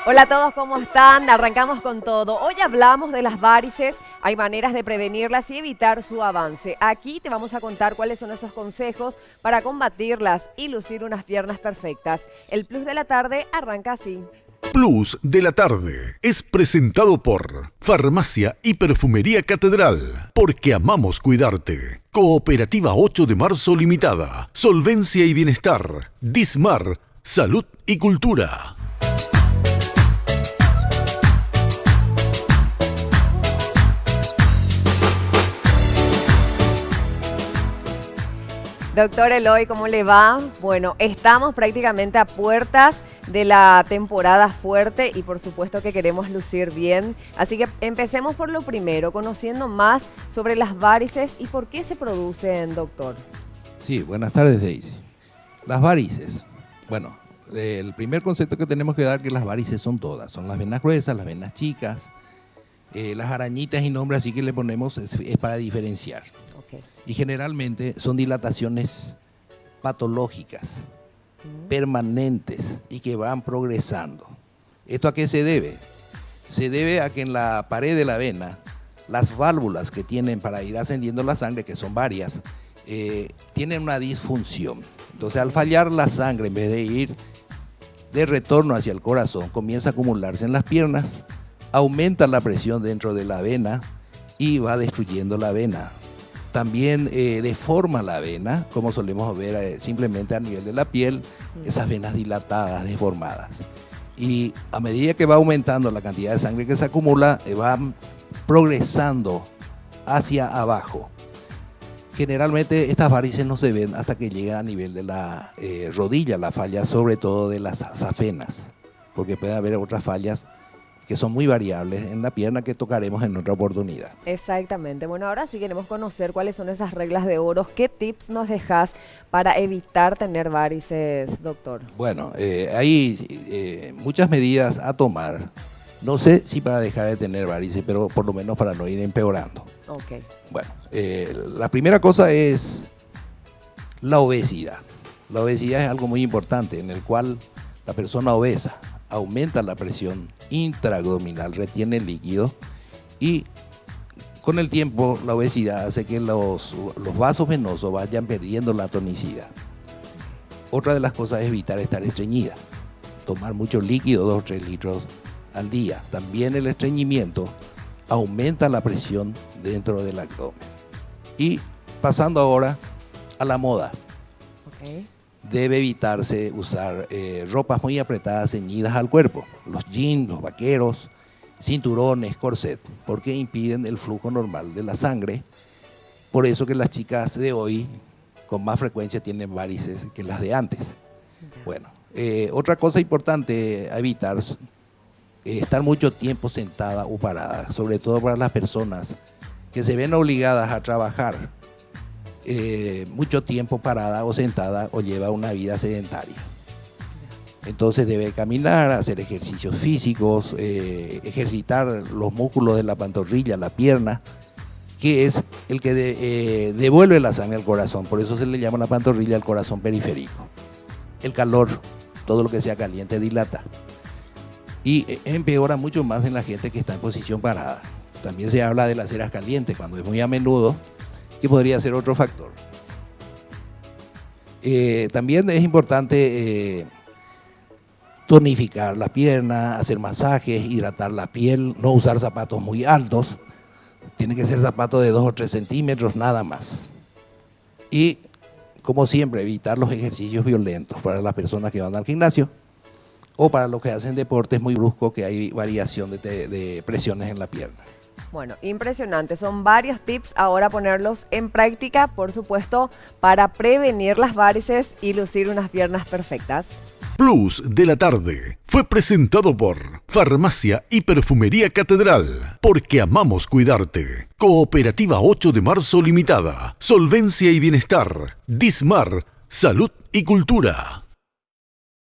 Hola a todos, ¿cómo están? Arrancamos con todo. Hoy hablamos de las varices, hay maneras de prevenirlas y evitar su avance. Aquí te vamos a contar cuáles son esos consejos para combatirlas y lucir unas piernas perfectas. El Plus de la tarde arranca así. Plus de la tarde es presentado por Farmacia y Perfumería Catedral, porque amamos cuidarte. Cooperativa 8 de marzo Limitada, Solvencia y Bienestar, Dismar, Salud y Cultura. Doctor Eloy, ¿cómo le va? Bueno, estamos prácticamente a puertas de la temporada fuerte y por supuesto que queremos lucir bien. Así que empecemos por lo primero, conociendo más sobre las varices y por qué se producen, doctor. Sí, buenas tardes, Daisy. Las varices. Bueno, el primer concepto que tenemos que dar es que las varices son todas. Son las venas gruesas, las venas chicas, las arañitas y nombres así que le ponemos es para diferenciar. Okay. Y generalmente son dilataciones patológicas, permanentes y que van progresando. ¿Esto a qué se debe? Se debe a que en la pared de la vena, las válvulas que tienen para ir ascendiendo la sangre, que son varias, tienen una disfunción. Entonces, al fallar la sangre, en vez de ir de retorno hacia el corazón, comienza a acumularse en las piernas, aumenta la presión dentro de la vena y va destruyendo la vena. También deforma la vena, como solemos ver simplemente a nivel de la piel, esas venas dilatadas, deformadas. Y a medida que va aumentando la cantidad de sangre que se acumula, va progresando hacia abajo. Generalmente estas varices no se ven hasta que llegan a nivel de la rodilla, la falla sobre todo de las safenas, porque puede haber otras fallas que son muy variables en la pierna que tocaremos en otra oportunidad. Exactamente. Bueno, ahora sí queremos conocer cuáles son esas reglas de oro. ¿Qué tips nos dejas para evitar tener varices, doctor? Bueno, hay muchas medidas a tomar. No sé si para dejar de tener varices, pero por lo menos para no ir empeorando. Ok. Bueno, la primera cosa es la obesidad. La obesidad es algo muy importante en el cual la persona obesa aumenta la presión intraabdominal, retiene líquido y con el tiempo la obesidad hace que los vasos venosos vayan perdiendo la tonicidad. Otra de las cosas es evitar estar estreñida, tomar mucho líquido, 2 o 3 litros al día. También el estreñimiento aumenta la presión dentro del abdomen. Y pasando ahora a la moda. Okay. Debe evitarse usar ropas muy apretadas, ceñidas al cuerpo. Los jeans, los vaqueros, cinturones, corset, porque impiden el flujo normal de la sangre. Por eso que las chicas de hoy con más frecuencia tienen varices que las de antes. Bueno, otra cosa importante a evitar es estar mucho tiempo sentada o parada, sobre todo para las personas que se ven obligadas a trabajar mucho tiempo parada o sentada o lleva una vida sedentaria. Entonces debe caminar, hacer ejercicios físicos, ejercitar los músculos de la pantorrilla, la pierna, que es el que devuelve la sangre al corazón. Por eso se le llama la pantorrilla al corazón periférico. El calor, todo lo que sea caliente dilata. Y empeora mucho más en la gente que está en posición parada. También se habla de las ceras calientes cuando es muy a menudo, que podría ser otro factor. También es importante tonificar la pierna, hacer masajes, hidratar la piel, no usar zapatos muy altos, tiene que ser zapatos de 2 o 3 centímetros, nada más. Y, como siempre, evitar los ejercicios violentos para las personas que van al gimnasio o para los que hacen deportes muy bruscos, que hay variación de presiones en la pierna. Bueno, impresionante. Son varios tips ahora ponerlos en práctica, por supuesto, para prevenir las varices y lucir unas piernas perfectas. Plus de la tarde fue presentado por Farmacia y Perfumería Catedral, porque amamos cuidarte. Cooperativa 8 de marzo Limitada, Solvencia y Bienestar, Dismar, Salud y Cultura.